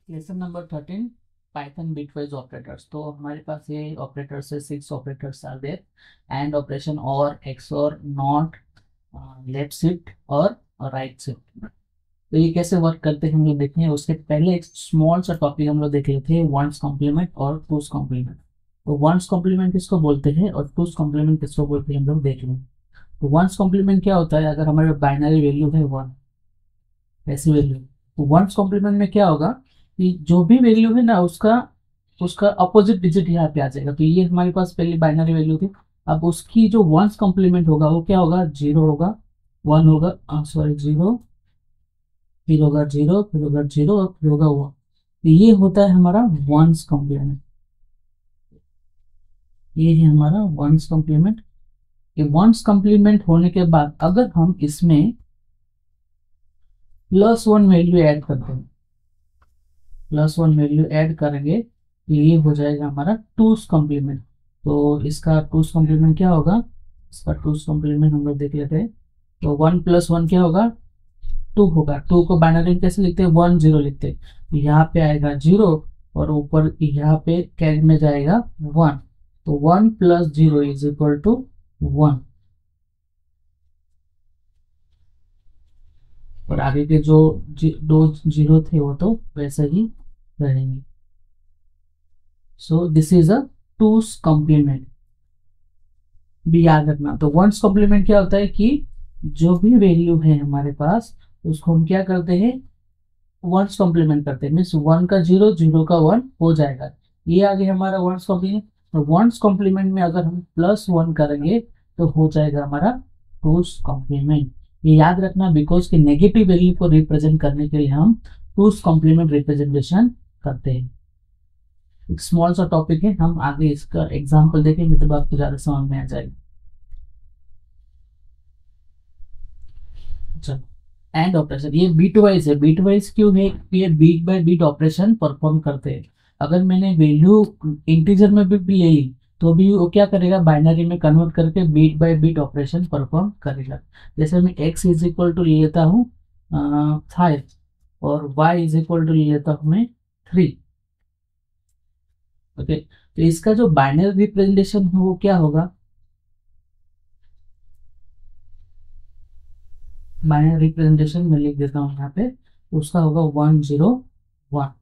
Lesson number 13 Python bitwise operators. तो हमारे पास ये ऑपरेटर्स है, 6 operators are there. And operation, or, XOR, not, left shift और राइट शिफ्ट। तो ये कैसे वर्क करते हैं हम लोग देखते हैं। उसके पहले एक स्मॉल सा टॉपिक हम लोग देख लेते हैं, वंस कॉम्प्लीमेंट और टूस कॉम्प्लीमेंट। तो वंस कॉम्प्लीमेंट किसको बोलते हैं और टूस कॉम्प्लीमेंट किसको बोलते हैं हम लोग देख लें। तो वंस कॉम्प्लीमेंट क्या होता है, अगर हमारे बाइनरी वैल्यू है वन, ऐसी वैल्यू, तो वंस कॉम्प्लीमेंट में क्या होगा कि जो भी वैल्यू है ना उसका उसका अपोजिट डिजिट यहाँ पे आ जाएगा। तो ये हमारे पास पहले बाइनरी वैल्यू थी, अब उसकी जो वंस कॉम्प्लीमेंट होगा वो क्या होगा, जीरो होगा, वन होगा, सॉरी जीरो, फिर होगा जीरो, फिर होगा जीरो और फिर होगा वन। तो ये होता है हमारा वंस कॉम्प्लीमेंट। ये है हमारा वंस कॉम्प्लीमेंट। ये वंस कॉम्प्लीमेंट होने के बाद अगर हम इसमें प्लस वन वैल्यू ऐड करते हैं, प्लस वन वैल्यू ऐड करेंगे तो ये हो जाएगा हमारा टूस कॉम्प्लीमेंट। तो इसका टूस कॉम्प्लीमेंट क्या होगा, इसका टूस कॉम्प्लीमेंट हम लोग देख लेते हैं। तो वन प्लस वन क्या होगा, टू होगा। टू को बाइनरी में कैसे लिखते हैं, वन जीरो लिखते हैं। तो यहाँ पे आएगा जीरो और ऊपर यहाँ पे कैरी में जाएगा वन। तो one plus zero is equal to one. और आगे के जो दो जीरो थे वो तो वैसे ही रहेंगे। So this is a two's complement, भी याद रखना। तो वंस कॉम्प्लीमेंट क्या होता है कि जो भी वैल्यू है हमारे पास उसको हम क्या करते हैं, वंस कॉम्प्लीमेंट करते हैं। मीन्स वन का जीरो, जीरो का वन हो जाएगा। ये आगे हमारा वंस कॉम्प्लीमेंट। तो वंस कॉम्प्लीमेंट में अगर हम प्लस वन करेंगे तो हो जाएगा हमारा टूस कॉम्प्लीमेंट। ये याद रखना, बिकॉज के नेगेटिव वैल्यू को रिप्रेजेंट करने के लिए हम टूस कॉम्प्लीमेंट रिप्रेजेंटेशन करते हैं। एक स्मॉल सा टॉपिक है, हम आगे इसका एग्जाम्पल देखेंगे तब आपको ज्यादा समझ में आ जाएगा। चलो, एंड ऑपरेशन, ये बीट वाइज है। बीट वाइज क्यों है, ये bit by bit operation perform करते हैं। अगर मैंने वैल्यू इंटीजर में भी ले ली तो भी वो क्या करेगा, बाइनरी में कन्वर्ट करके bit by bit operation perform करेगा। जैसे मैं x इज इक्वल टू ले लेता हूँ 5 और y इज इक्वल टू ले लेता हूँ मैं 3। ओके, तो इसका जो बाइनरी रिप्रेजेंटेशन है वो क्या होगा, बाइनरी रिप्रेजेंटेशन में लिख देता हूँ यहाँ पे, उसका होगा 101।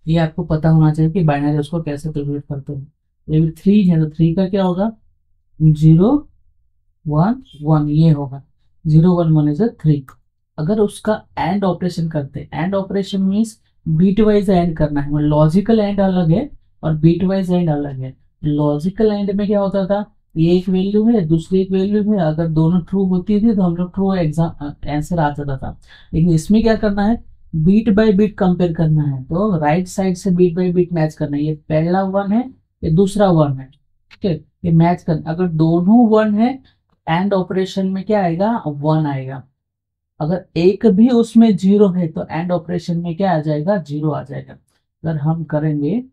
ये आपको पता होना चाहिए कि बाइनरी उसको कैसे कैलकुलेट करते हैं। ये थ्री है तो थ्री का क्या होगा, जीरो वन वन, ये होगा zero one one is three. अगर उसका एंड ऑपरेशन करते हैं, and operation means bitwise and करना है। लॉजिकल एंड अलग है और बीट वाइज एंड अलग है। लॉजिकल एंड में क्या होता था, ये एक वैल्यू है दूसरी एक वैल्यू है, अगर दोनों ट्रू होती थी तो हम लोग ट्रू एग्जाम आंसर आ जाता था। लेकिन इसमें क्या करना है, बीट बाय बीट कंपेयर करना है। तो राइट साइड से बीट बाय बीट मैच करना है। ये पहला वन है, ये दूसरा वन है, ठीक है, ये मैच करना। अगर दोनों वन है एंड ऑपरेशन में क्या आएगा, वन आएगा। अगर एक भी उसमें जीरो है तो एंड ऑपरेशन में क्या आ जाएगा, जीरो आ जाएगा। अगर हम करेंगे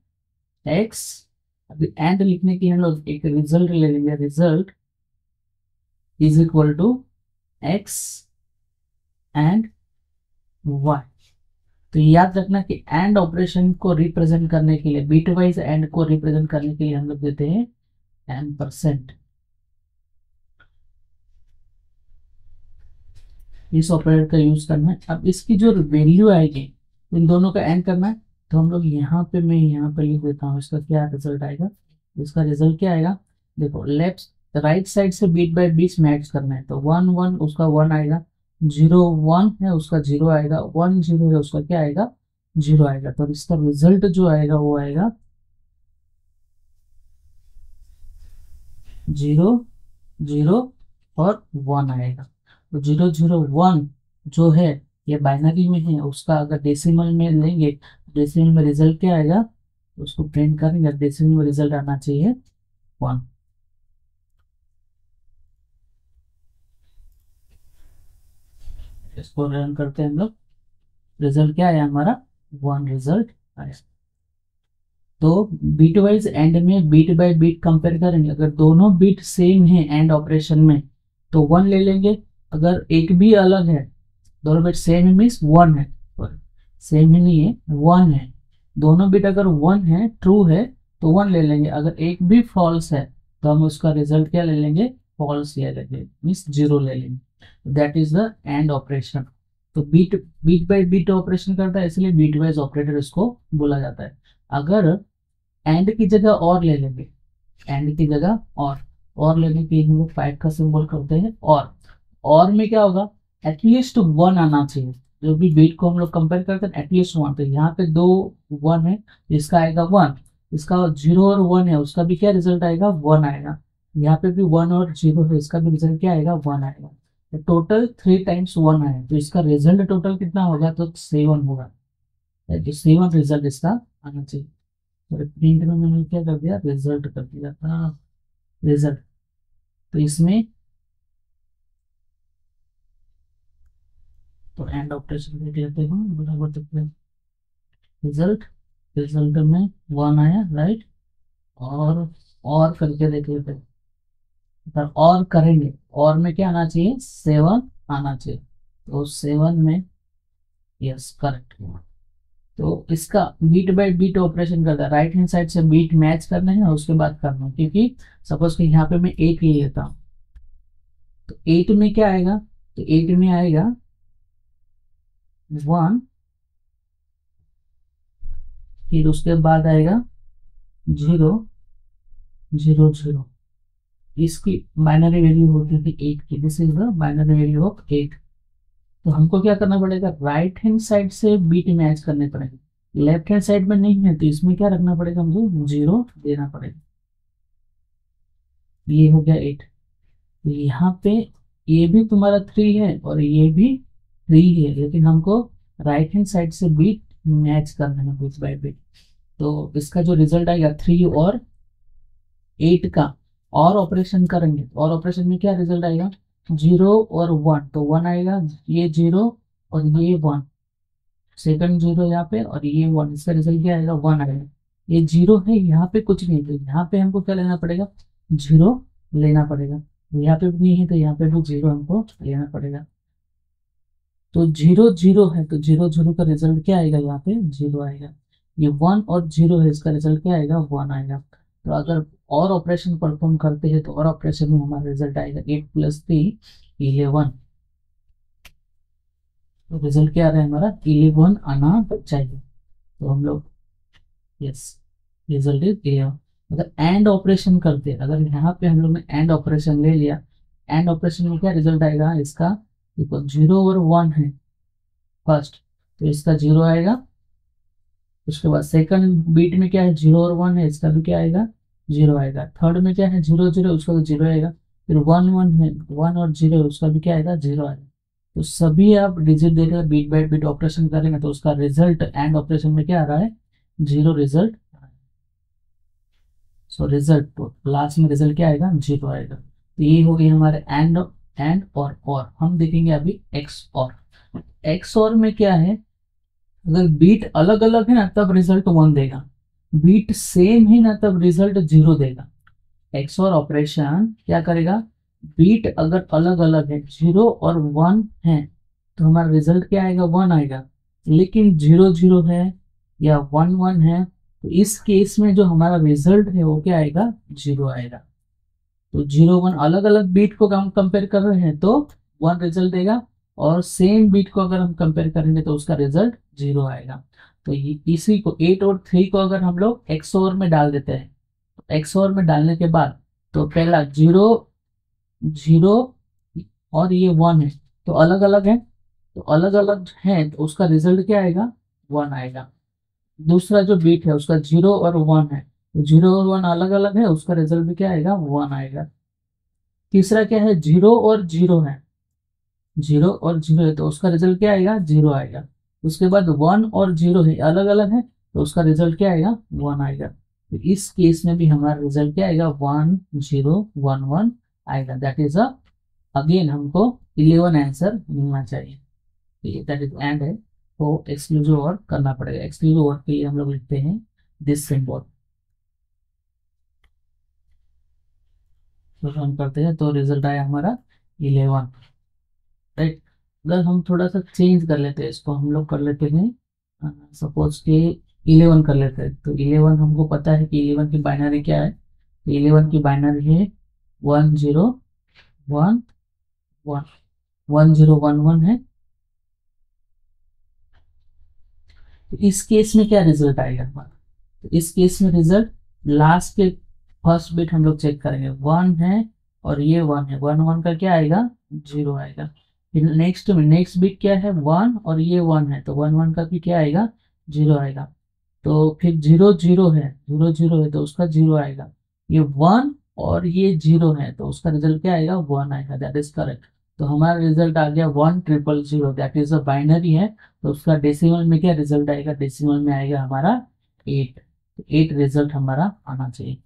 एक्स, अभी एंड लिखने की हम लोग एक रिजल्ट ले लेंगे, result is equal to x and y. तो याद रखना कि एंड ऑपरेशन को रिप्रेजेंट करने के लिए, बीट वाइज एंड को रिप्रेजेंट करने के लिए हम लोग देते हैं n%। इस ऑपरेटर का यूज करना है। अब इसकी जो वैल्यू आएगी इन दोनों का एंड करना है। तो हम लोग यहाँ पे, मैं यहाँ पे लिख देता हूँ इसका क्या रिजल्ट आएगा। इसका रिजल्ट क्या आएगा, देखो लेफ्ट राइट साइड से बीट बाय बीट मैच करना है। तो वन वन उसका वन आएगा, जीरो वन है उसका जीरो आएगा, वन जीरो है उसका क्या आएगा, जीरो आएगा। तो इसका रिजल्ट जो आएगा वो आएगा जीरो जीरो और वन आएगा। तो जीरो जीरो वन जो है ये बाइनरी में है, उसका अगर डेसिमल में लेंगे, डेसिमल में रिजल्ट क्या आएगा, उसको प्रिंट करेंगे, डेसिमल में रिजल्ट आना चाहिए वन। इसको रन करते हैं हम लोग, रिजल्ट क्या आया हमारा, वन रिजल्ट आया। तो बीट वाइज एंड में बीट बाय बीट कंपेयर करेंगे। अगर दोनों बीट सेम है एंड ऑपरेशन में तो वन ले लेंगे। अगर एक भी अलग है, दोनों बीट सेम है मीन्स वन है। सेम ही नहीं है, 1 है। दोनों बिट अगर 1 है, ट्रू है, तो 1 ले लेंगे। अगर एक भी फॉल्स है तो हम उसका रिजल्ट क्या ले लेंगे, फॉल्स ले लेंगे, मीन्स 0 ले लेंगे। That is the and operation. तो bit bit by bit operation करता है, इसलिए बीट वाइज ऑपरेटर इसको बोला जाता है। अगर एंड की जगह और ले लेंगे, एंड की जगह और लेने के लिए हम लोग 5 का सिंबल करते हैं। और में क्या होगा, एटलीस्ट 1 आना चाहिए। जो भी बीट को हम लोग कंपेयर करते हैं, एटलीस्ट 1। तो यहाँ पे 2 1 है, इसका आएगा 1। इसका 0 और 1 है, उसका भी क्या रिजल्ट आएगा, 1 आएगा। यहाँ पे भी 1 और 0 है, इसका भी रिजल्ट क्या आएगा, 1 आएगा। तो टोटल 3 टाइम्स 1 आया, तो इसका रिजल्ट टोटल कितना होगा, तो 7 होगा। तो 7 रिजल्ट इसका आना चाहिए। और प्रिंट में मैंने क्या कर दिया, रिजल्ट कर दिया था, रिजल्ट। तो इसमें तो एंड ऑपरेशन देख लेते हैं बराबर, तो रिजल्ट, रिजल्ट में 1 आया, राइट। और करके देख लेते हैं। अगर और करेंगे, और में क्या आना चाहिए, 7 आना चाहिए। तो 7 में, यस करेक्ट। तो इसका बीट बाय बीट ऑपरेशन करता है, राइट हैंड साइड से बीट मैच करना है और उसके बाद करना है। क्योंकि सपोज कि यहाँ पे मैं 8 ले लेता हूँ, तो 8 में क्या आएगा, तो 8 में आएगा 1, फिर उसके बाद आएगा 0 0 0। इसकी बाइनरी वैल्यू होती थी 8 की, this is the binary value of 8। तो हमको क्या करना पड़ेगा, राइट हैंड साइड से बीट मैच करने पड़ेगा। लेफ्ट हैंड साइड में नहीं है, तो इसमें क्या रखना पड़ेगा, मुझे 0 देना पड़ेगा। ये हो गया 8। तो यहाँ पे ये भी तुम्हारा 3 है और ये भी 3 है, लेकिन हमको राइट हैंड साइड से बीट मैच करना है, बीट बाय बीट। तो इसका जो रिजल्ट आएगा 3 और 8 का और ऑपरेशन करेंगे, और ऑपरेशन में क्या रिजल्ट आएगा, 0 और 1। तो 1 आएगा, ये 0 और ये 1, सेकंड 0 यहाँ पे और ये 1, इसका रिजल्ट क्या आएगा, 1 आएगा। ये 0 है, यहाँ पे कुछ नहीं, तो यहाँ पे हमको क्या लेना पड़ेगा, 0 लेना पड़ेगा। यहाँ पे भी नहीं है, तो यहाँ पे भी 0 हमको लेना पड़ेगा। तो 0 0 है, तो 0 0 का रिजल्ट क्या आएगा, यहाँ पे 0 आएगा। ये 1 और 0 है, इसका रिजल्ट क्या आएगा, 1 आएगा। तो अगर और ऑपरेशन परफॉर्म करते हैं, तो और ऑपरेशन में हमारा रिजल्ट आएगा 8 + 3 11। तो रिजल्ट क्या आ रहा है हमारा, 11 आना चाहिए। तो हम लोग, यस, रिजल्ट इज 11। अगर एंड ऑपरेशन करते हैं, अगर यहाँ पे हम लोग ने एंड ऑपरेशन ले लिया, एंड ऑपरेशन में क्या रिजल्ट आएगा इसका, देखो 0 और 1 है फर्स्ट, तो इसका 0 आएगा। उसके बाद सेकंड बीट में क्या है, 0 और 1 है, इसका भी क्या आएगा, 0 आएगा। थर्ड में क्या है, 0 0, उसका तो 0 आएगा। फिर 1 1 है, 1 और 0 है, उसका भी क्या आएगा, 0 आएगा। तो सभी आप डिजिट देकर बीट बाय बीट ऑपरेशन करेंगे, तो उसका रिजल्ट एंड ऑपरेशन में क्या आ रहा है, 0 रिजल्ट। सो रिजल्ट, तो लास्ट में रिजल्ट क्या आएगा, 0 आएगा। तो ये हो गई हमारे एंड और हम देखेंगे अभी एक्स और। एक्स और में क्या है, अगर बीट अलग अलग है ना तब रिजल्ट 1 देगा, बीट सेम है ना तब रिजल्ट 0 देगा। एक्स और ऑपरेशन क्या करेगा, बीट अगर अलग अलग है, 0 और 1 है, तो हमारा रिजल्ट क्या आएगा, 1 आएगा। लेकिन 0 0 है या 1 1 है, तो इस केस में जो हमारा रिजल्ट है वो क्या आएगा, 0 आएगा। तो 0 1 अलग अलग बीट को हम कंपेयर कर रहे हैं, तो 1 रिजल्ट देगा। और सेम बीट को अगर हम कंपेयर करेंगे, तो उसका रिजल्ट 0 आएगा। तो इसी को 8 और 3 को अगर हम लोग एक्सओर में डाल देते हैं, तो एक्सओर में डालने के बाद, तो पहला 0 0 और ये 1 है, तो अलग अलग है, तो अलग अलग है, तो उसका रिजल्ट क्या आएगा, 1 आएगा। दूसरा जो बीट है उसका 0 और 1 है, तो 0 और 1 अलग अलग है, उसका रिजल्ट भी क्या आएगा, 1 आएगा। तीसरा क्या है, 0 और 0 है, 0 और 0 है, तो उसका रिजल्ट क्या आएगा, 0 आएगा। उसके बाद 1 और 0 है, अलग अलग है, तो उसका रिजल्ट क्या आएगा, 1 आएगा। तो इस केस में भी हमारा रिजल्ट क्या आएगा, 1 0 1 1 आएगा। दैट इज अ, अगेन हमको 11 आंसर मिलना चाहिए। दैट इज एंड है, तो एक्सक्लूसिव और करना पड़ेगा। एक्सक्लूसिव और के लिए हम लोग लिखते हैं दिस सिंबल। तो हम करते हैं, तो रिजल्ट आया हमारा 11, राइट। अगर हम थोड़ा सा चेंज कर लेते हैं इसको, हम लोग कर लेते हैं सपोज के 11 कर लेते हैं, तो 11 हमको पता है कि 11 की बाइनरी क्या है। तो 11 की बाइनरी है 1011, 1011 है। तो इस केस में क्या रिजल्ट आएगा हमारा? तो इस केस में रिजल्ट लास्ट के फर्स्ट बिट हम लोग चेक करेंगे, 1 है और ये 1 है, 1 1 का क्या आएगा? 0 आएगा। फिर नेक्स्ट बिट क्या है? 1 और ये 1 है, तो 1 1 का भी क्या आएगा? 0 आएगा। तो फिर 0 0 है, 0 0 है तो उसका 0 आएगा। ये 1 और ये 0 है तो उसका रिजल्ट क्या आएगा? 1 आएगा। That is correct. तो हमारा रिजल्ट आ गया 1000, दैट इज अ बाइनरी है। तो उसका डेसिमल में क्या रिजल्ट आएगा? डेसिमल में आएगा हमारा 8। 8 रिजल्ट हमारा आना चाहिए।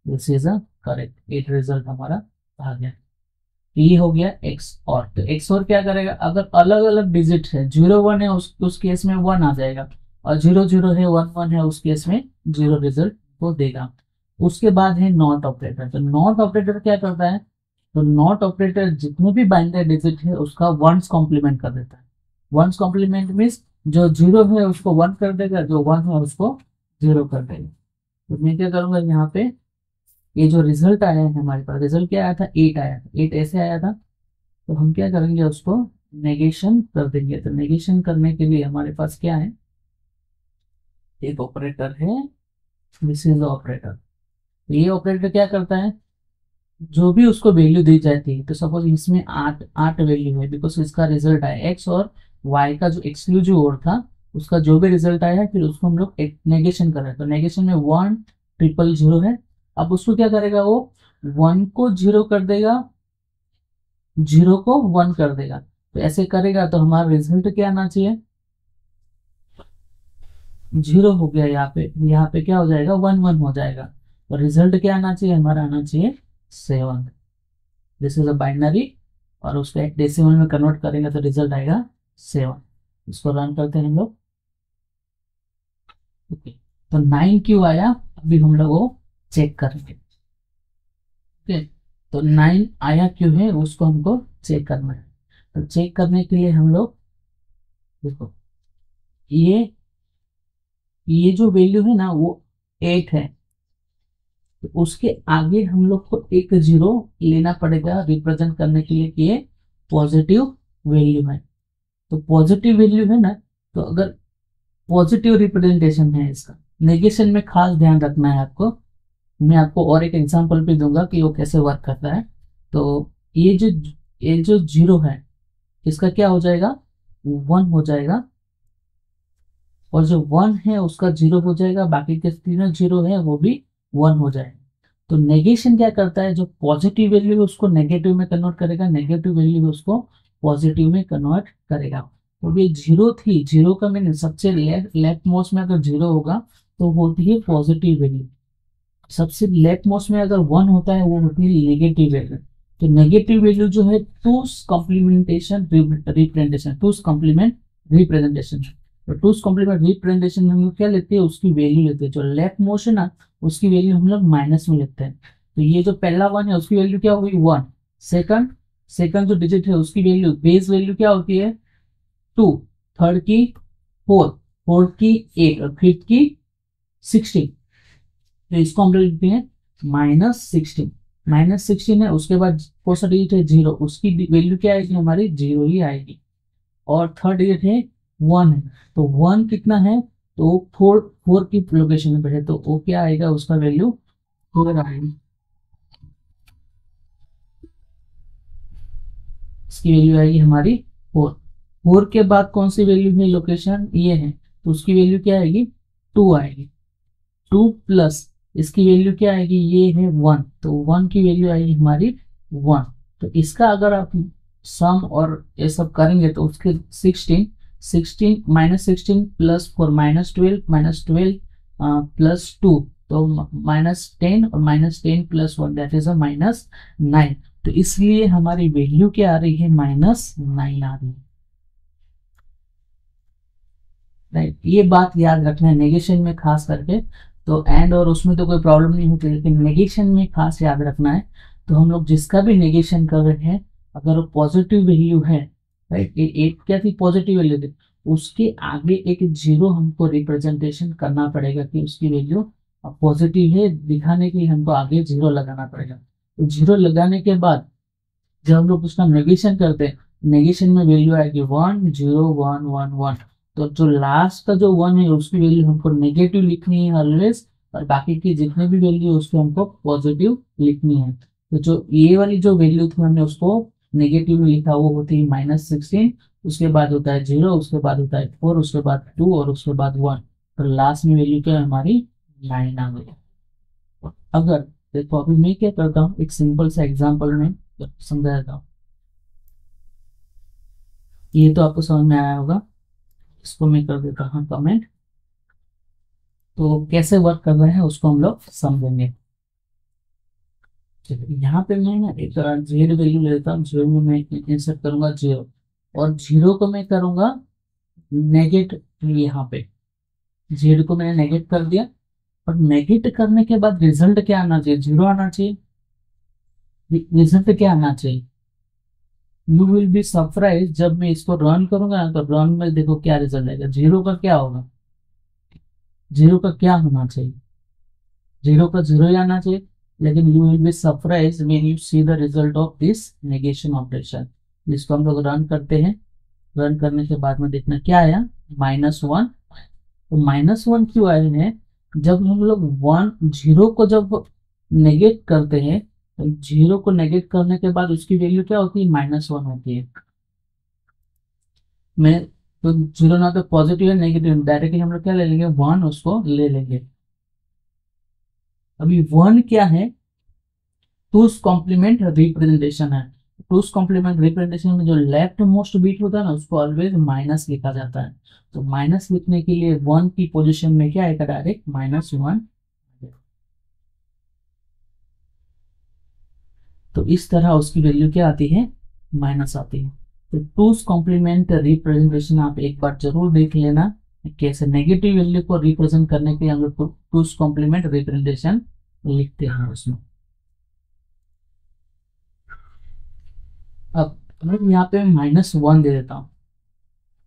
This is a correct, 8 result हमारा आ गया। तो ये हो गया एक्स और। तो एक्स और क्या करेगा? अगर अलग अलग डिजिट है, 0 1 है उस केस में 1 आ जाएगा, और 0 0 है 1 1 है उस केस में 0 रिजल्ट को देगा। उसके बाद है नॉट ऑपरेटर। तो नॉट ऑपरेटर क्या करता है? तो नॉट ऑपरेटर जितने भी बाइनरी डिजिट है उसका वंस कॉम्प्लीमेंट कर देता है। वंस कॉम्प्लीमेंट मीन्स जो 0 है उसको 1 कर देगा, जो 1 है उसको 0 कर देगा। तो मैं क्या करूंगा यहाँ पे, ये जो रिजल्ट आया है हमारे पास, रिजल्ट क्या आया था? 8 आया था। 8 ऐसे आया था, तो हम क्या करेंगे? उसको नेगेशन कर देंगे। तो नेगेशन करने के लिए हमारे पास क्या है? एक ऑपरेटर है, दिस इज ऑपरेटर। ये ऑपरेटर क्या करता है? जो भी उसको वैल्यू दी जाती है, तो सपोज इसमें 8 वैल्यू है, बिकॉज इसका रिजल्ट आया एक्स और वाई का जो एक्सक्लूसिव ओर था उसका जो भी रिजल्ट आया है, फिर उसको हम लोग नेगेशन कर रहे हैं। तो नेगेशन में 1 ट्रिपल 0 है। अब उसको क्या करेगा? वो 1 को 0 कर देगा, 0 को 1 कर देगा। तो ऐसे करेगा तो हमारा रिजल्ट क्या आना चाहिए? 0 हो गया। यहाँ पे क्या हो जाएगा? 1 1 हो जाएगा। तो रिजल्ट क्या आना चाहिए? हमारा आना चाहिए 7। दिस इज अ बाइनरी, और उसको एक डेसिमल में कन्वर्ट करेंगे तो रिजल्ट आएगा 7। इसको रन करते हैं हम लोग। ओके, तो 9 क्यों आया अभी हम लोग वो चेक करेंगे। ओके, तो 9 आया क्यों है उसको हमको चेक करना है। तो चेक करने के लिए हम लोग देखो, ये ये जो वैल्यू है ना वो 8 है, तो उसके आगे हम लोग को एक 0 लेना पड़ेगा रिप्रेजेंट करने के लिए कि ये पॉजिटिव वैल्यू है। तो पॉजिटिव वैल्यू है ना, तो अगर पॉजिटिव रिप्रेजेंटेशन है इसका, नेगेशन में खास ध्यान रखना है आपको। मैं आपको और एक एग्जांपल भी दूंगा कि वो कैसे वर्क करता है। तो ये जो 0 है इसका क्या हो जाएगा? 1 हो जाएगा, और जो 1 है उसका 0 हो जाएगा, बाकी के तीनों 0 है वो भी 1 हो जाएगा। तो नेगेशन क्या करता है? जो पॉजिटिव वैल्यू है उसको नेगेटिव में कन्वर्ट करेगा, नेगेटिव वैल्यू है उसको पॉजिटिव में कन्वर्ट करेगा। तो ये 0 थी, 0 का मीन सबसे लेफ्ट मोस्ट में अगर 0 होगा तो होती है पॉजिटिव वैल्यू। सबसे लेफ्ट मोस्ट में अगर 1 होता है वो होती है नेगेटिव वैल्यू। तो नेगेटिव वैल्यू जो है टूस कॉम्प्लीमेंटेशन रिप्रेजेंटेशन, टूस कॉम्प्लीमेंट रिप्रेजेंटेशन। तो टूस कॉम्प्लीमेंट रिप्रेजेंटेशन में हम लोग क्या लेते हैं? उसकी वैल्यू लेते हैं। जो लेफ्ट मोस्ट है ना उसकी वैल्यू हम लोग माइनस में लेते हैं। तो ये जो पहला 1 है उसकी वैल्यू क्या होगी? 1। सेकंड सेकंड जो डिजिट है उसकी वैल्यू, बेस वैल्यू क्या होती है? 2। थर्ड की 4, फोर्थ की 8 और फिफ्थ की 16। तो इसको हम लोग लिखते हैं -16। -16 है, उसके बाद कौन सा डिजिट है? 0, उसकी वैल्यू क्या आएगी? हमारी 0 ही आएगी। और थर्ड डिजिट है 1 है, तो 1 कितना है? तो 4 4 की लोकेशन पे है, तो वो क्या आएगा? उसका वैल्यू 4 आएगी। इसकी वैल्यू आएगी हमारी 4। 4 के बाद कौन सी वैल्यू है? लोकेशन ये है, तो उसकी वैल्यू क्या आएगी? 2 आएगी। 2 प्लस इसकी वैल्यू क्या आएगी? ये है 1, तो 1 की वैल्यू आएगी हमारी 1। तो इसका अगर आप सम और ये सब करेंगे तो उसके 16 16 -16 +4 -12 -12 +2, तो -10 और -10 +1 दैट इज अ -9। तो इसलिए हमारी वैल्यू क्या आ रही है? -9 आ रही है। राइट, ये बात याद रखना है नेगेशन में खास करके। तो एंड और उसमें तो कोई प्रॉब्लम नहीं होती, लेकिन नेगेशन में खास याद रखना है। तो हम लोग जिसका भी नेगेशन कर रहे हैं, अगर वो पॉजिटिव वैल्यू है, राइट, ये 8 क्या थी? पॉजिटिव वैल्यू थी। उसके आगे एक जीरो हमको रिप्रेजेंटेशन करना पड़ेगा कि उसकी वैल्यू पॉजिटिव है, दिखाने के लिए हमको आगे जीरो लगाना पड़ेगा। तो जीरो लगाने के बाद जब हम लोग उसका नेगेशन करते हैं, नेगेशन में वैल्यू आएगी 1 0 1 1 1। तो जो लास्ट का जो 1 है उसकी वैल्यू हमको नेगेटिव लिखनी है ऑलवेज, और बाकी की जितने भी वैल्यू है उसको हमको पॉजिटिव लिखनी है। तो जो ये वाली जो वैल्यू थी हमने उसको नेगेटिव में लिखा, वो होती है -16। उसके बाद होता है 0, उसके बाद होता है 4, उसके बाद 2 और उसके बाद 1। तो लास्ट में वैल्यू क्या है हमारी 9 आ गई। अगर देखो अभी मैं क्या करता हूँ, एक सिंपल सा एग्जांपल में समझा देता हूँ। ये तो आपको समझ में आया होगा, इसको मैं कर देता हूँ कमेंट। तो कैसे वर्क कर रहा है उसको हम लोग समझेंगे। चलिए यहाँ पे मैं ना एक जीरो वैल्यू लेता हूँ, जीरो में मैं इंसर्ट करूंगा जीरो, और जीरो को मैं करूंगा नेगेट। यहाँ पे जीरो को मैंने नेगेट कर दिया, और नेगेट करने के बाद रिजल्ट क्या आना चाहिए, जीरो आना चाहिए। रिजल्ट क्या आना चाहिए, यू विल बी सरप्राइज जब मैं इसको रन करूंगा ना, तो रन में देखो क्या रिजल्ट आएगा, जीरो का क्या होगा, जीरो का क्या होना चाहिए, जीरो का जीरो ही आना चाहिए। लेकिन you will be surprise when you see the result of this negation operation. जिसको हम लोग रन करते हैं, रन करने के बाद में देखना क्या आया, -1। तो -1 क्यों आए हैं, जब हम लोग वन जीरो को जब नेगेट करते हैं, तो जीरो को नेगेट करने के बाद उसकी वैल्यू क्या होती है, -1 होती है। मैं तो जीरो ना तो पॉजिटिव है नेगेटिव, डायरेक्टली हम लोग क्या ले लेंगे, वन उसको ले लेंगे। अभी वन क्या है, टूस कॉम्प्लीमेंट रिप्रेजेंटेशन है। टूस कॉम्प्लीमेंट रिप्रेजेंटेशन में जो लेफ्ट मोस्ट बीट होता है ना, उसको ऑलवेज माइनस लिखा जाता है। तो माइनस लिखने के लिए वन की पोजीशन में क्या आएगा, डायरेक्ट -1। तो इस तरह उसकी वैल्यू क्या आती है, माइनस आती है। तो टूस कॉम्प्लीमेंट रिप्रेजेंटेशन आप एक बार जरूर देख लेना, कैसे नेगेटिव वैल्यू को रिप्रेजेंट करने के लिए हम लोग टूस कॉम्प्लीमेंट रिप्रेजेंटेशन लिखते हैं उसमें। अब मैं यहाँ पे -1 दे देता हूँ।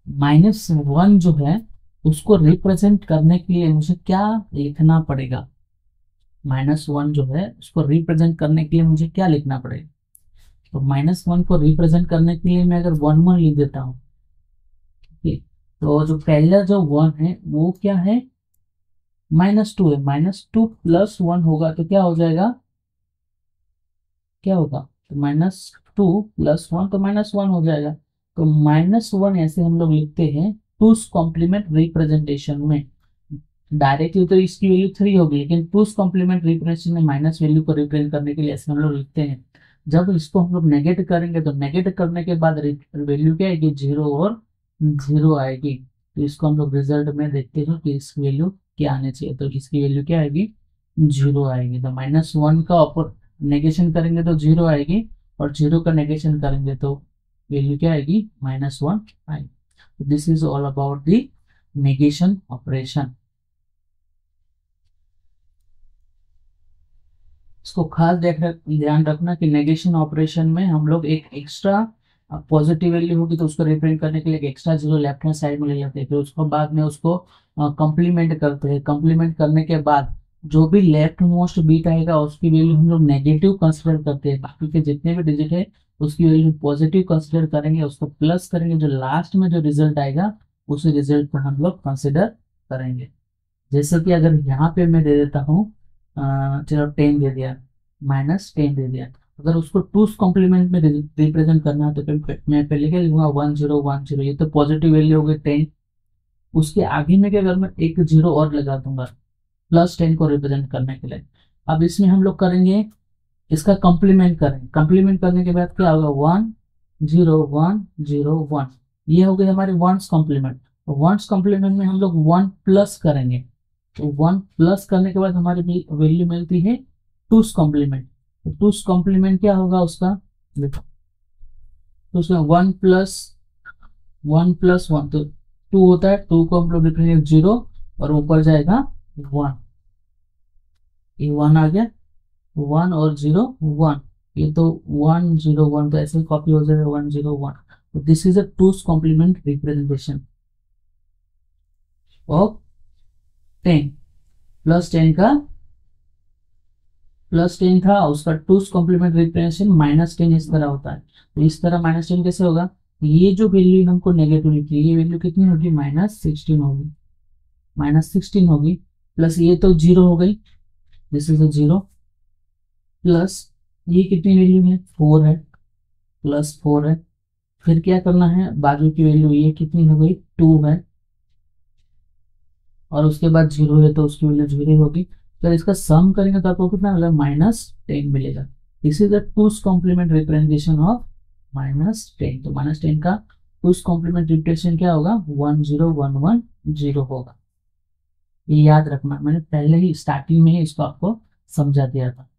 -1 जो है उसको रिप्रेजेंट करने के लिए मुझे क्या लिखना पड़ेगा, -1 जो है उसको रिप्रेजेंट करने के लिए मुझे क्या लिखना पड़ेगा। तो -1 को रिप्रेजेंट करने के लिए मैं अगर 1 1 लिख देता हूँ, ठीक, तो जो पहला जो 1 है वो क्या है, -2 है। -2 + 1 होगा तो क्या हो जाएगा, क्या होगा, तो -2 + 1 तो -1 हो जाएगा। तो -1 ऐसे हम लोग लिखते हैं टूस कॉम्प्लीमेंट रिप्रेजेंटेशन में। डायरेक्टली तो इसकी वैल्यू 3 होगी, लेकिन टूस कॉम्प्लीमेंट रिप्रेजेंटेशन में माइनस वैल्यू को रिप्रेजेंट करने के लिए ऐसे हम लोग लिखते हैं। जब इसको हम लोग नेगेट करेंगे तो नेगेट करने के बाद वैल्यू क्या आएगी, जीरो और जीरो आएगी। तो इसको हम लोग रिजल्ट में देखते हैं कि इसकी वैल्यू क्या आनी चाहिए। तो इसकी वैल्यू क्या आएगी, जीरो आएगी। तो -1 का नेगेशन करेंगे तो जीरो आएगी, और जीरो का नेगेशन करेंगे तो वैल्यू क्या आएगी, -1 आएगी। This is all about the negation operation. इसको खास ध्यान रखना कि नेगेशन ऑपरेशन में हम लोग एक एक्स्ट्रा पॉजिटिव वैल्यू होगी तो उसको रिप्रेजेंट करने के लिए एक extra zero left hand side में ले लेते हैं, फिर उसको बाद में उसको कंप्लीमेंट करते हैं। कंप्लीमेंट करने के बाद जो भी लेफ्ट मोस्ट बीट आएगा उसकी वैल्यू हम लोग नेगेटिव कंसिडर करते हैं, बाकी के जितने भी डिजिट है उसकी वैल्यू पॉजिटिव कंसिडर करेंगे, उसको प्लस करेंगे, जो लास्ट में जो रिजल्ट आएगा उस रिजल्ट को हम लोग कंसिडर करेंगे। जैसे कि अगर यहाँ पे मैं दे देता हूँ, चलो 10 दे दिया, -10 दे दिया। अगर उसको टूस कॉम्प्लीमेंट में रिप्रेजेंट करना है तो फिर मैं पहले क्या लिखूंगा, 1 0 1 0, ये तो पॉजिटिव वैल्यू हो गई 10। उसके आगे में क्या अगर मैं एक जीरो और लगा दूंगा +10 को रिप्रेजेंट करने के लिए। अब इसमें हम लोग करेंगे, इसका कॉम्प्लीमेंट करेंगे। कॉम्प्लीमेंट करने के बाद क्या होगा, 1 0 1 0 1, ये हो गई हमारी वंस कॉम्प्लीमेंट। वंस कॉम्प्लीमेंट में हम लोग 1 प्लस करेंगे, तो 1 प्लस करने के बाद हमारी वैल्यू मिलती है टूस कॉम्प्लीमेंट। तो टूस कॉम्प्लीमेंट क्या होगा उसका, देखो तो उसका 1 + 1 तो 2 होता है, 2 को हम लोग लिखेंगे 0 और ऊपर जाएगा 1, ये 1 आ गया, 1 और 0 1, ये तो 1 0 1 तो ऐसे कॉपी हो जाएगा 1 0 1। तो this is a two's complement representation. Of 10 +10 था, उसका टूस कॉम्प्लीमेंट रिप्रेजेंटेशन -10 इस तरह होता है। तो इस तरह -10 कैसे होगा, ये जो वैल्यू हमको नेगेटिव निकली, ये वैल्यू कितनी होगी, -16 होगी, -16 होगी, प्लस ये तो 0 हो गई, दिस इज अ 0, प्लस ये कितनी वैल्यू है, 4 है, +4 है, फिर क्या करना है, बाजू की वैल्यू ये कितनी हो गई, 2 है, और उसके बाद 0 है तो उसकी वैल्यू 0 होगी। तो इसका सम करेंगे तो आपको कितना मिलेगा, -10 मिलेगा। This is the two's complement representation of -10। तो -10 का टूस कॉम्प्लीमेंट रिप्रेजेंटेशन क्या होगा, 10110 होगा। ये याद रखना, मैंने पहले ही स्टार्टिंग में ही इसको आपको समझा दिया था।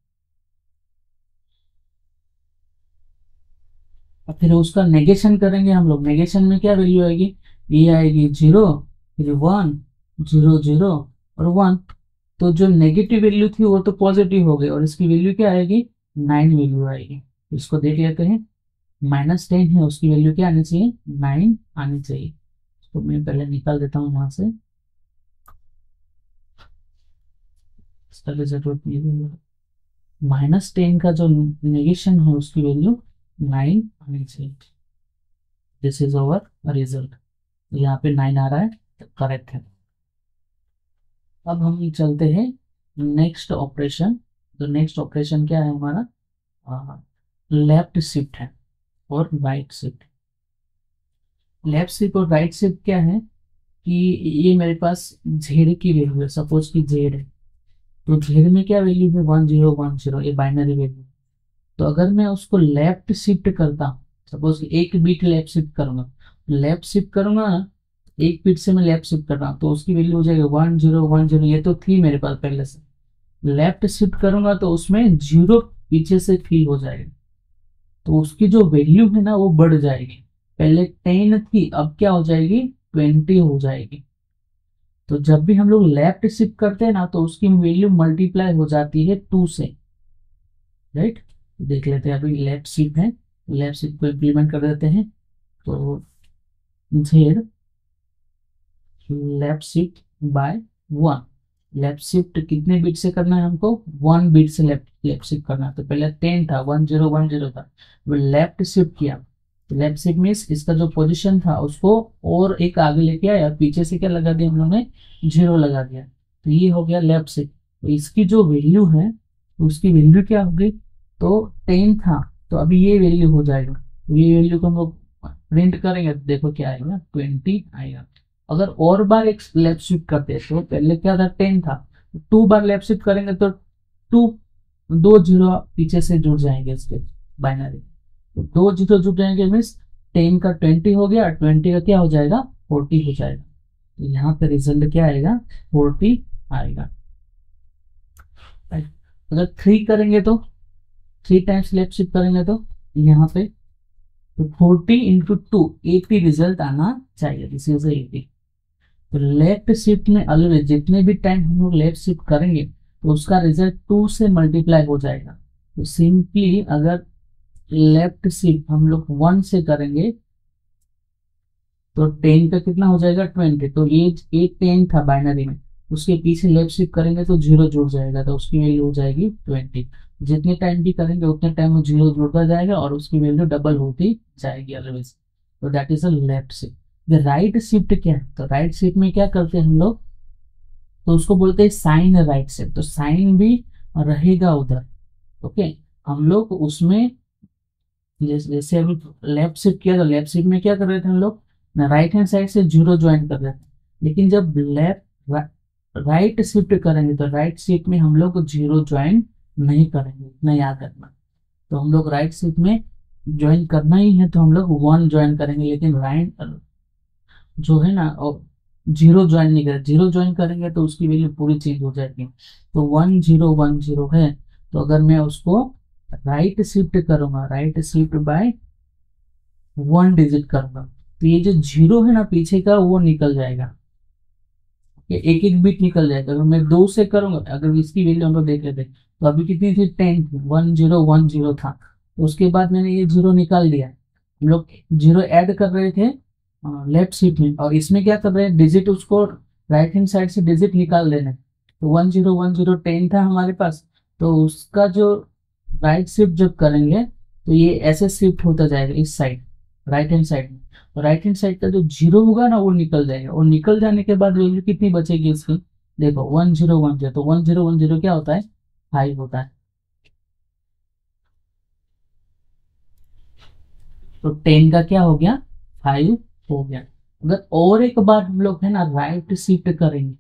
और फिर उसका नेगेशन करेंगे हम लोग, नेगेशन में क्या वैल्यू आएगी, ये आएगी 0, फिर 1, 0, 0 और 1। तो जो नेगेटिव वैल्यू थी वो तो पॉजिटिव हो गई, और इसकी वैल्यू क्या आएगी, 9 वैल्यू आएगी। इसको देख लेते हैं, -10 है, उसकी वैल्यू क्या आनी चाहिए, 9 आनी चाहिए। तो मैं पहले निकाल देता हूँ वहां से, इसका भी जरूरत नहीं है। -10 का जो नेगेशन है उसकी वैल्यू 9 आनी चाहिए। दिस इज अवर रिजल्ट, यहाँ पे 9 आ रहा है, तो करेक्ट है। अब हम चलते हैं नेक्स्ट ऑपरेशन। तो नेक्स्ट ऑपरेशन क्या है हमारा, लेफ्ट शिफ्ट है और राइट शिफ्ट। लेफ्ट शिफ्ट और राइट शिफ्ट क्या है कि ये मेरे पास जेड की वैल्यू है, सपोज कि जेड है, तो जेड में क्या वैल्यू है, 1010, ये बाइनरी वैल्यू। तो अगर मैं उसको लेफ्ट शिफ्ट करता हूँ, सपोज एक बीट लेफ्ट शिफ्ट करूंगा ना, एक बीट से मैं लेफ्ट शिफ्ट कर रहा हूँ, तो उसकी वैल्यू हो जाएगी 1010, ये तो थी मेरे पास पहले से। लेफ्ट शिफ्ट करूंगा तो उसमें 0 पीछे से फिल हो जाएगा, तो उसकी जो वैल्यू है ना वो बढ़ जाएगी। पहले 10 थी, अब क्या हो जाएगी, 20 हो जाएगी। तो जब भी हम लोग लेफ्ट शिफ्ट करते हैं ना, तो उसकी वैल्यू मल्टीप्लाई हो जाती है 2 से, राइट। देख लेते हैं, अभी लेफ्ट शिफ्ट है, लेफ्ट शिफ्ट को इम्प्लीमेंट कर देते हैं। तो Z left shift by 1, left shift कितने बिट से करना है हमको, 1 बिट से लेफ्ट लेफ्ट शिफ्ट करना है। तो पहले 10 था, 1010 था, वो लेफ्ट शिफ्ट किया। तो लेफ्ट शिफ्ट मीन्स इसका जो पोजीशन था उसको और एक आगे लेके आया, पीछे से क्या लगा दिया हम लोगों ने, 0 लगा दिया, तो ये हो गया लेफ्ट शिफ्ट। तो इसकी जो वैल्यू है, उसकी वैल्यू क्या होगी, तो 10 था, तो अभी ये वैल्यू हो जाएगा। तो ये वैल्यू को हम लोग प्रिंट करेंगे तो देखो क्या आएगा, 20 आएगा। अगर और बार एक लेफ्ट शिफ्ट करते हैं, तो पहले क्या था, 10 था, 2 बार लेफ्ट शिफ्ट करेंगे तो 2, 2 0 पीछे से जुड़ जाएंगे इसके बाइनरी, तो 2 0 जुड़ जाएंगे, मीन्स 10 का 20 हो गया, 20 का क्या हो जाएगा, 40 हो जाएगा। तो यहाँ पे रिजल्ट क्या आएगा, 40 आएगा। अगर 3 करेंगे तो 3 टाइम्स लेफ्ट शिफ्ट करेंगे तो यहाँ पे, तो 40 इंटू 2, 80 रिजल्ट आना चाहिए, दिस इज 80। तो लेफ्ट शिफ्ट में ऑलवेज जितने भी टाइम हम लोग लेफ्ट शिफ्ट करेंगे, तो उसका रिजल्ट 2 से मल्टीप्लाई हो जाएगा। तो सिंपली अगर लेफ्ट शिफ्ट हम लोग 1 से करेंगे, तो 10 का कितना हो जाएगा, 20। तो ये 10 था बाइनरी में, उसके पीछे लेफ्ट शिफ्ट करेंगे तो 0 जुड़ जाएगा, तो उसकी वैल्यू हो जाएगी 20। जितने टाइम भी करेंगे उतने टाइम में 0 जुड़ता जाएगा और उसकी वैल्यू डबल होती जाएगी अदरवाइज। तो that is a left shift. Right shift क्या है, तो राइट शिफ्ट में क्या करते हैं हम लोग, तो उसको बोलते हैं साइन राइट शिफ्ट। तो साइन भी रहेगा उधर, ओके। हम लोग उसमें जैसे अभी लेफ्ट शिफ्ट किया, तो लेफ्ट शिफ्ट में क्या कर रहे थे हम लोग, राइट हैंड साइड से 0 ज्वाइन कर रहे थे। लेकिन जब राइट शिफ्ट करेंगे, तो राइट शिफ्ट में हम लोग 0 ज्वाइन नहीं करेंगे, इतना याद रखना। तो हम लोग राइट शिफ्ट में ज्वाइन करना ही है, तो हम लोग 1 ज्वाइन करेंगे, लेकिन राइट जो है ना, 0 ज्वाइन नहीं करें, 0 ज्वाइन करेंगे तो उसकी वैल्यू पूरी चेंज हो जाएगी। तो 1010 है, तो अगर मैं उसको राइट शिफ्ट करूंगा, राइट शिफ्ट बाय 1 डिजिट करूंगा, तो ये जो 0 है ना पीछे का, वो निकल जाएगा, ये एक एक बिट निकल जाएगा। अगर मैं 2 से करूंगा, अगर इसकी वैल्यू हम लोग देख लेते हैं, तो अभी कितनी थी, 10, 1010 था, तो उसके बाद मैंने ये 0 निकाल दिया। हम लोग 0 ऐड कर रहे थे लेफ्ट शिफ्ट में, और इसमें क्या कर रहे हैं, डिजिट उसको राइट हैंड साइड से डिजिट निकाल देना है। तो 1010 10 था हमारे पास, तो उसका जो राइट शिफ्ट जब करेंगे तो ये ऐसे शिफ्ट होता जाएगा इस साइड, राइट हैंड साइड में। तो राइट हैंड साइड का जो जीरो होगा ना वो निकल जाएगा, और निकल जाने के बाद वैल्यू कितनी बचेगी इसकी, देखो 1010, तो 1010 क्या होता है, 5 होता है। तो 10 का क्या हो गया, 5 हो गया। अगर और एक बार हम लोग है ना राइट शिफ्ट करेंगे,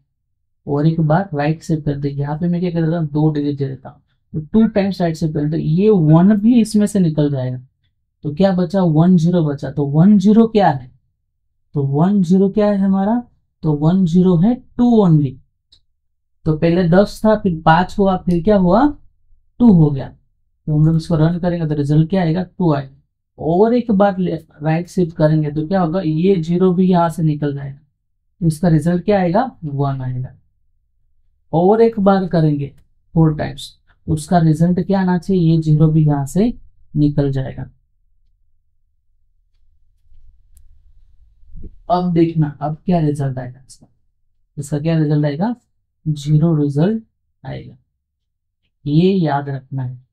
और एक बार राइट शिफ्ट कर देंगे, यहाँ पे मैं क्या कर देता हूँ, 2 डिजिट दे देता हूँ, तो 2 टाइम्स राइट शिफ्ट कर, तो ये 1 भी इसमें से निकल जाएगा। तो क्या बचा, 10 बचा। तो 10 क्या है, तो 10 क्या है हमारा, तो 10 है 2 ओनली। तो पहले 10 था, फिर 5 हुआ, फिर क्या हुआ, 2 हो गया। तो हम लोग इसको रन करेंगे तो रिजल्ट क्या आएगा, 2 आएगा। और एक बार राइट शिफ्ट करेंगे तो क्या होगा, ये जीरो भी यहाँ से निकल जाएगा, तो इसका रिजल्ट क्या आएगा, 1 आएगा। और एक बार करेंगे 4 टाइम्स, उसका रिजल्ट क्या आना चाहिए, ये जीरो भी यहाँ से निकल जाएगा। अब देखना अब क्या रिजल्ट आएगा इसका, इसका क्या रिजल्ट आएगा, जीरो रिजल्ट आएगा। ये याद रखना है।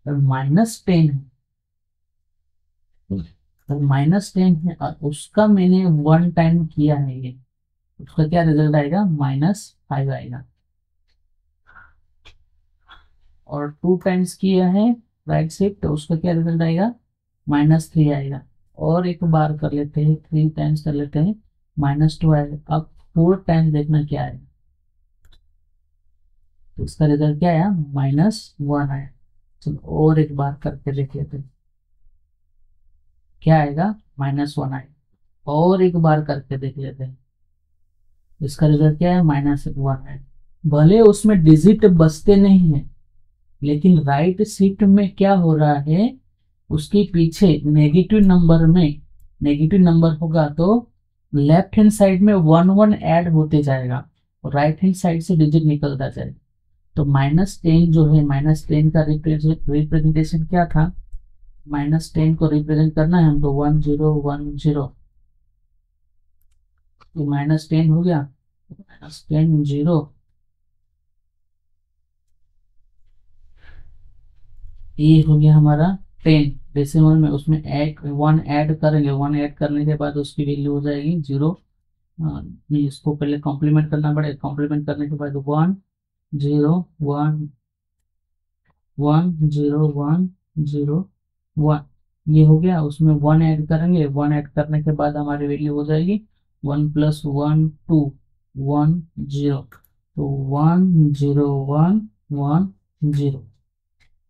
-10 है, तो -10 है और उसका मैंने 1 टाइम किया है, ये उसका क्या रिजल्ट आएगा, -5 आएगा। और 2 टाइम्स किया है राइट शिफ्ट, तो उसका क्या रिजल्ट आएगा, -3 आएगा। और एक बार कर लेते हैं, 3 टाइम्स कर लेते हैं, -2 आएगा। अब 4 टाइम्स देखना क्या आएगा, तो इसका रिजल्ट क्या आया, -1 आया। चलो और एक बार करके देख लेते हैं, क्या आएगा, -1 आएगा। और एक बार करके देख लेते हैं, इसका रिजल्ट क्या है, -1 है। भले उसमें डिजिट बचते नहीं है, लेकिन राइट शिफ्ट में क्या हो रहा है, उसके पीछे नेगेटिव नंबर में, नेगेटिव नंबर होगा तो लेफ्ट हैंड साइड में 1 1 ऐड होते जाएगा, और राइट हैंड साइड से डिजिट निकलता जाएगा। तो -10 जो है, -10 का रिप्रेजेंटेशन क्या था, -10 को रिप्रेजेंट करना है हमको 1010, तो -10 हो गया, -10 0, ये हो गया हमारा 10 डेसिमल में। उसमें एक 1 ऐड करेंगे, 1 ऐड करने के बाद उसकी वैल्यू हो जाएगी 0। इसको पहले कॉम्प्लीमेंट करना पड़ेगा, कॉम्प्लीमेंट करने के बाद 1 0 1 1 0 1 0 1, ये हो गया। उसमें 1 ऐड करेंगे, 1 ऐड करने के बाद हमारी वैल्यू हो जाएगी 1 + 1 2 1 0, तो 1 0 1 1 0,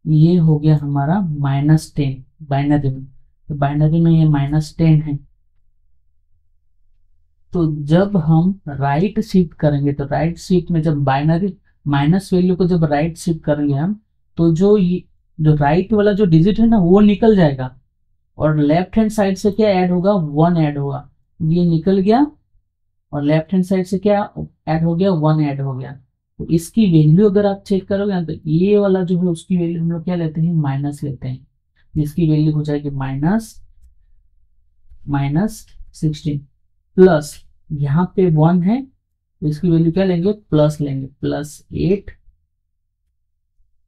ये हो गया हमारा -10 बाइनरी में। तो बाइनरी में ये -10 है। तो जब हम राइट शिफ्ट करेंगे, तो राइट शिफ्ट में जब बाइनरी माइनस वैल्यू को जब राइट शिफ्ट करेंगे हम, तो जो राइट वाला जो डिजिट है ना वो निकल जाएगा, और लेफ्ट हैंड साइड से क्या ऐड होगा, 1 ऐड होगा, ये निकल गया। और लेफ्ट हैंड साइड से क्या ऐड हो गया, 1 ऐड हो गया। तो इसकी वैल्यू अगर आप चेक करोगे ना, तो ये वाला जो है उसकी वैल्यू हम लोग क्या लेते हैं, माइनस लेते हैं। इसकी वैल्यू हो जाएगी -16 प्लस, यहाँ पे 1 है तो इसकी वैल्यू क्या लेंगे, प्लस लेंगे, +8।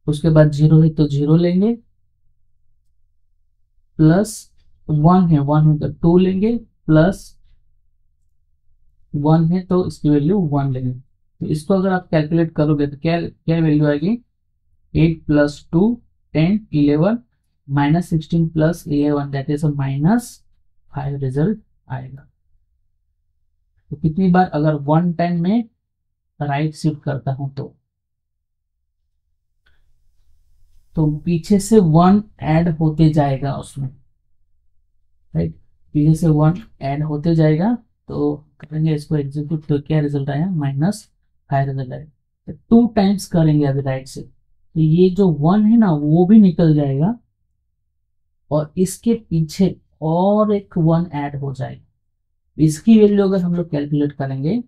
उसके बाद 0 है तो 0 लेंगे, +1 है, 1 है तो 2 लेंगे, +1 है तो इसकी वैल्यू 1 लेंगे। तो इसको अगर आप कैलकुलेट करोगे तो क्या क्या वैल्यू आएगी, 8 + 2 10 11, -16 + 11 दैट इज -5 रिजल्ट आएगा। तो कितनी बार, अगर 1 टाइम में राइट शिफ्ट करता हूं तो पीछे से 1 ऐड होते जाएगा उसमें, राइट, पीछे से 1 ऐड होते जाएगा। तो करेंगे इसको एग्जीक्यूट, तो क्या रिजल्ट आया, -5 रिजल्ट आया। तो 2 टाइम्स करेंगे अभी राइट से, तो ये जो 1 है ना वो भी निकल जाएगा, और इसके पीछे और एक 1 ऐड हो जाएगा। इसकी वैल्यू अगर हम लोग कैलकुलेट करेंगे,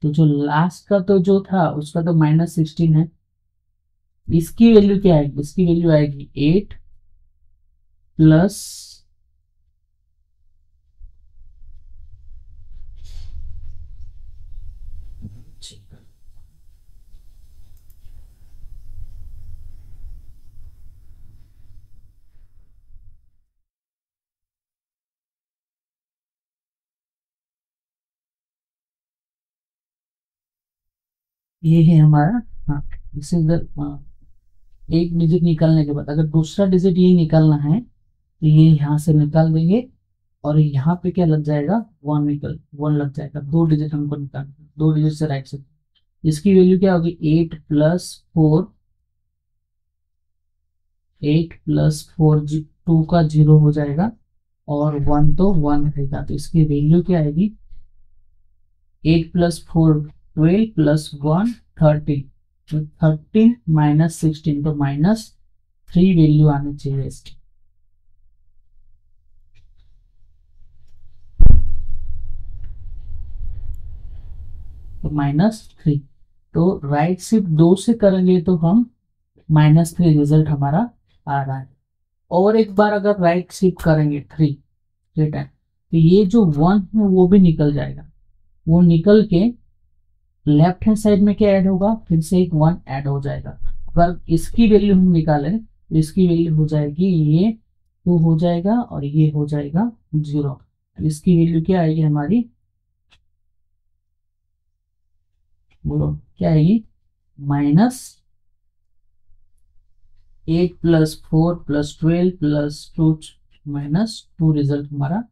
तो जो लास्ट का तो जो था उसका तो -16 है, इसकी वैल्यू क्या आएगी, इसकी वैल्यू आएगी 8 प्लस ये है हमारा, हाँ, इसे अगर एक डिजिट निकालने के बाद अगर दूसरा डिजिट ये निकालना है तो ये यहाँ से निकाल देंगे, और यहाँ पे क्या लग जाएगा, वन लग जाएगा। दो डिजिट हमको निकालना है, दो डिजिट से राइट से। इसकी वैल्यू क्या होगी, 8+4, 8+4 2 का 0 हो जाएगा, और 1 तो 1 रहेगा। तो इसकी वैल्यू क्या आएगी, 8+4 12 +1 13, तो 13 -16, तो -3 वैल्यू आनी चाहिए इसकी। तो -3, तो राइट शिफ्ट 2 से करेंगे तो हम -3 रिजल्ट हमारा आ रहा है। और एक बार अगर राइट शिफ्ट करेंगे 3 टाइम, तो ये जो 1 है वो भी निकल जाएगा। वो निकल के लेफ्ट हैंड साइड में क्या ऐड होगा, फिर से एक 1 ऐड हो जाएगा। अगर इसकी वैल्यू हम निकालें तो इसकी वैल्यू हो जाएगी, ये 2 हो जाएगा और ये हो जाएगा 0। इसकी वैल्यू क्या आएगी हमारी, बोलो क्या आएगी, -8+4+12+2 -2 रिजल्ट हमारा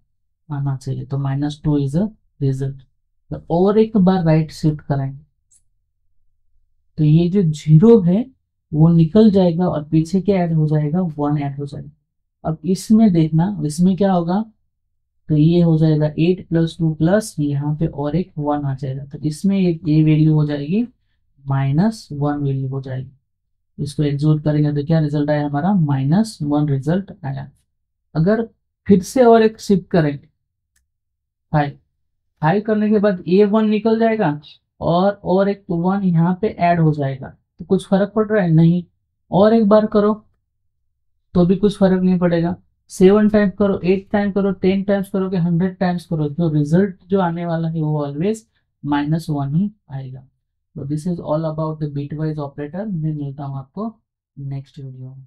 आना चाहिए। तो -2 इज अ रिजल्ट। तो और एक बार राइट शिफ्ट करेंगे तो ये जो 0 है वो निकल जाएगा, और पीछे क्या ऐड हो जाएगा, 1 ऐड हो जाएगा। अब इसमें देखना, इसमें क्या होगा, तो ये हो जाएगा 8+2 प्लस यहाँ पे और एक 1 आ जाएगा। तो इसमें एक ये वैल्यू हो जाएगी, -1 वैल्यू हो जाएगी। इसको एग्जीक्यूट करेंगे तो क्या रिजल्ट आया हमारा, -1 रिजल्ट आया। अगर फिर से और एक शिफ्ट करेंगे 5, 5 करने के बाद ये 1 निकल जाएगा, और एक 1 यहाँ पे ऐड हो जाएगा। तो कुछ फर्क पड़ रहा है, नहीं। और एक बार करो तो भी कुछ फर्क नहीं पड़ेगा। 7 टाइम करो, 8 टाइम करो, 10 टाइम्स करो, कि 100 टाइम्स करो, जो रिजल्ट जो आने वाला है वो ऑलवेज -1 ही आएगा। तो this is all about the bitwise operator. मैं मिलता हूँ आपको नेक्स्ट वीडियो में।